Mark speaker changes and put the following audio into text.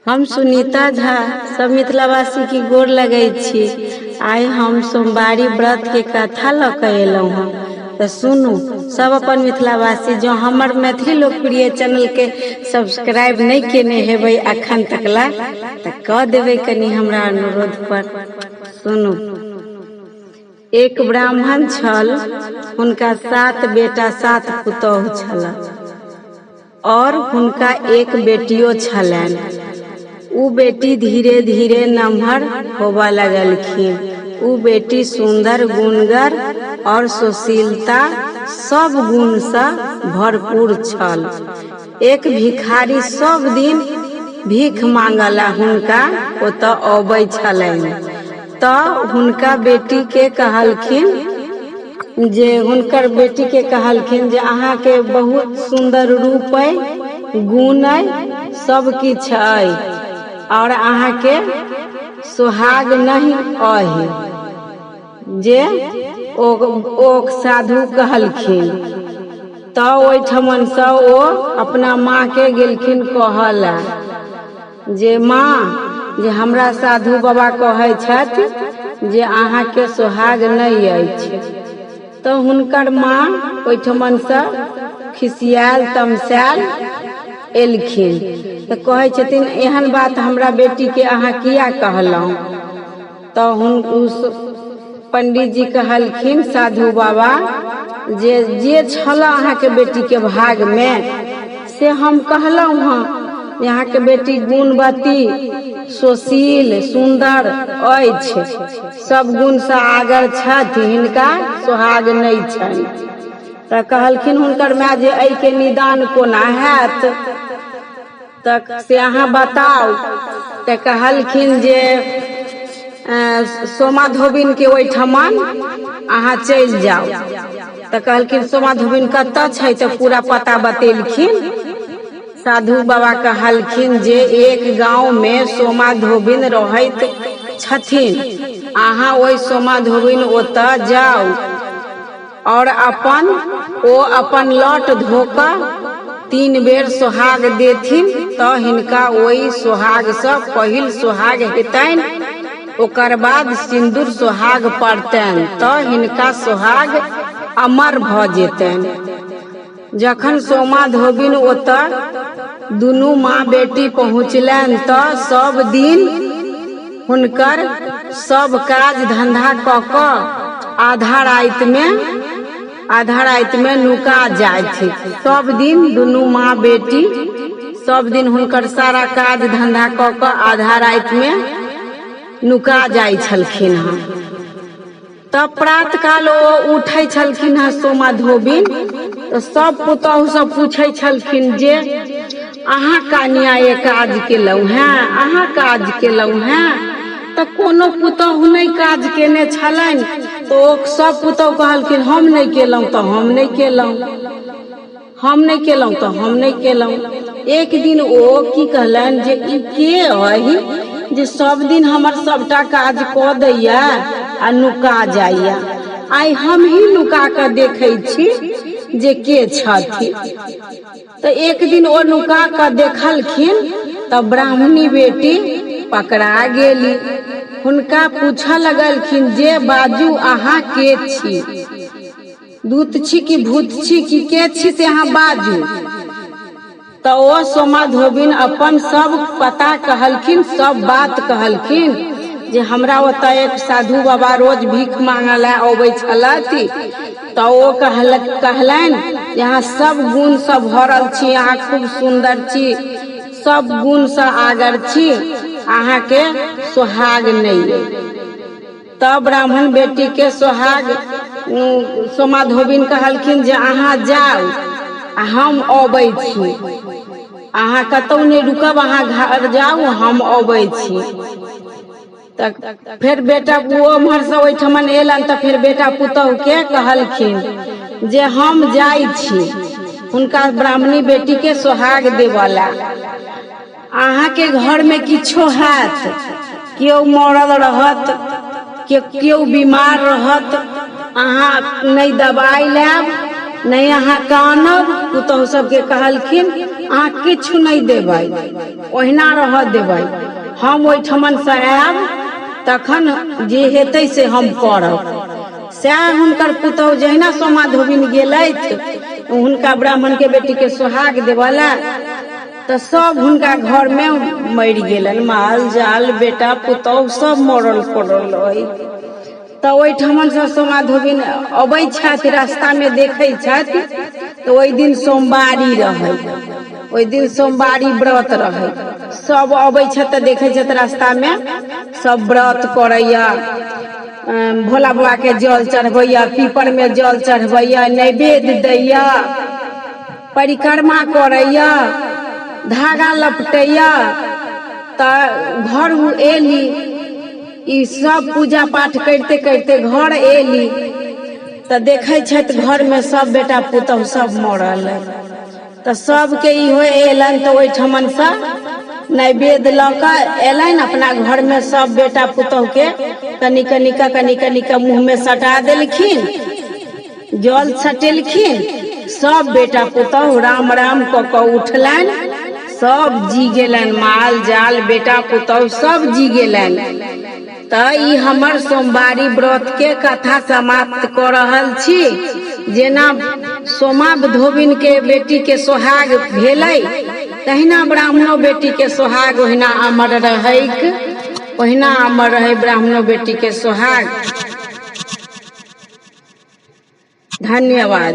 Speaker 1: हम सुनीता झा सब मिथिलावासी की गोर लगै छी। आइ हम सोमवारी व्रत के कथा ल के एलहुं हँ, तो सुनू सब अपन मिथिलावासी जो हमर मैथिली लोकप्रिय चैनल के सब्सक्राइब नहीं केने हेबै अखन तकला तो कह देबै कनी हमरा अनुरोध पर। सुनू, एक ब्राह्मण छल, हुनका 7 बेटा 7 पुतोहु छल और हुनका एक बेटियो छलैन। उ बेटी धीरे धीरे नम्हर होबा लगलखिन। उ बेटी सुंदर, गुणगर और सुशीलता सब गुण से भरपूर छल। एक भिखारी सब दिन भीख मांगला हुनका ओतऽ अबै छलैन, तो हुनका बेटी के कहलखिन जे अहाँ के बहुत सुंदर रूप है, गुण है, सब किछ है और अहाँ के सुहाग नहीं अहि। जे ओ साधु कहलखिन तो ओइठमन से ओ अपना माँ के गेलखिन कहला जे माँ, जे हमरा साधु बाबा कहै छथि जे अहाँ के सुहाग नहीं अछि। तो हुनकर माँ ओइठमन से खिसियाल तमसायल एलखिन, तो कहे छथिन एहन बात हमरा बेटी के अहाँ किया कहलौं। तो पंडित जी कहलखिन साधु बाबा जे छल अहाँ के बेटी के भाग में से हम कहलौं हँ। यहाँ के बेटी गुणवती, सुशील, सुंदर अछि, सब गुण से आगर छथि, हिनका सुहाग नहीं छनि। तो कहलखिन हुनकर माँ जे एहि के निदान कोना हैत, तक से अहाँ बताओ। तो कहलखिन जे सोमा धोबिन के ओइठमन अहाँ चल जाओ। तो कहलखिन सोमा धोबिन कतऽ छै, तो पूरा पता बतेलखिन। साधु बाबा कहलखिन जे एक गांव में सोमा धोबिन रहैत छथिन, अहाँ ओइ सोमा धोबिन ओतऽ जाओ और अपन लौट धोकर 3 बेर सुहाग देथिन, तो हिनका ओइ सुहाग से पहिल सुहाग हेतैन, ओकर बाद सिंदूर सुहाग पड़तैन, तो हिनका सुहाग अमर भ जेतैन। जखन सोमा धोबिन ओतऽ दुनू माँ बेटी पहुँचलैन, तो सब दिन हुनकर सब काज धंधा क क आधा रात में नुका जाइत। सब दिन दुनू माँ बेटी सब दिन हुनकर सारा काज धंधा क क आधा रात में नुका जाय छलखिन हँ। तब प्रात काल ओ उठै छलखिन हँ सोमा धोबिन, तो सब पुतोहु सब पूछै छलखिन जे अहाँ कनिया ये काज केलहुँ हैं, अहाँ काज केलहुँ हैं। तो कोनो पुतोहु नहीं काज केने छलैन, तो सब पुतोहु कहलखिन हम नहीं केलहुँ तो हम नहीं केलहुँ, हम नहीं केलहुँ तो हम नहीं केलहुँ। एक दिन ओ की कहलन जे ई के अहि जे सब दिन हमर सबटा काज क दैया आ नुका जाइया। आइ हम ही नुका के देखै छी जे के छथि। तो एक दिन ओ नुका के देखलखिन, तब ब्राह्मणी बेटी पकड़ा गेली। हुनका पूछऽ लगलखिन जे बाजू अहाँ के छी, दूत छी कि भूत छी कि के छी से अहाँ बाजू। तो ओ सोमा धोबिन अपन सब पता कहलखिन, सब बात कहलखिन जे हमरा ओतऽ एक साधु बाबा रोज भीख मांगला अबै छलथि। तो ओ कहलैन यहाँ सब गुण से भरल छी, अहाँ खूब सुंदर छी, सब गुण से आगर छी, अहाँ के सुहाग नहीं। तब ब्राह्मण बेटी के सुहाग सोमा धोबिन कहलखिन जे अहाँ जाओ, हम अबै छी, अहाँ कतौ नहीं रुकब, अहाँ घर जाओ, हम अबै छी। तक फिर बेटा उम्हर से ओइठमन एलन, तो फिर बेटा पुतोहु के कहलखिन जे हम जाई छी हुनका ब्राह्मणी बेटी के सुहाग देवला। अहाँ के घर में किछो हैत, केओ मरल रहत, केओ बीमार रहत, अहाँ नहीं दवाई लेब नहीं अहाँ कानब। पुतोहु सबके कहलखिन अहाँ किछु नहीं देबै, ओहिना रह देबै। हम ओहिठमन से आयब तखन जे हेतै से हम करब। सएह हुनकर पुतौह जहिना सोमा धोबिन गेलथि हुनका ब्राह्मण के बेटी के सोहाग देवला, तो सब हुनका घर में मरि गेलन। माल जाल बेटा पुतौह सब मरल पड़ल है। तो ओहिठमन से सोमा धोबिन अबै छथि, रास्ता में देखै छथि तो ओहि दिन सोमवारी रहे, ओहि दिन सोमवारी व्रत रहे। सब अबै छथि तो देखै छथि रास्ता में सब व्रत करैया, भोला बाबा के जल चढ़बैया, पीपर में जल चढ़बैया, नैवेद्य दैया, परिक्रमा करैया, धागा लपटैया। तो घर एली, ई सब पूजा पाठ करते करते घर एली तो देखे छथि घर में सब बेटा पुतौह सब मरल है। तो सबके इहो एलन तो ओहिठमन से नैवेद्य लऽ एलन अपना घर में। सब बेटा पुतौह के कनी कनिका मुँह में सटा देलखिन, जल सटेलखिन। सब बेटा पुतौह राम राम कऽ उठलन, सब जी गेलन, माल जाल बेटा पुतौह सब जी गेलन। तो ई हमर सोमवारी व्रत के कथा समाप्त कर रहल छी। जेना सोमा धोबिन के बेटी के सोहाग भेलै तहिना ब्राह्मणो बेटी के सोहाग ओहिना अमर रहैक, ओहिना अमर रहे ब्राह्मणो बेटी के सोहाग। धन्यवाद।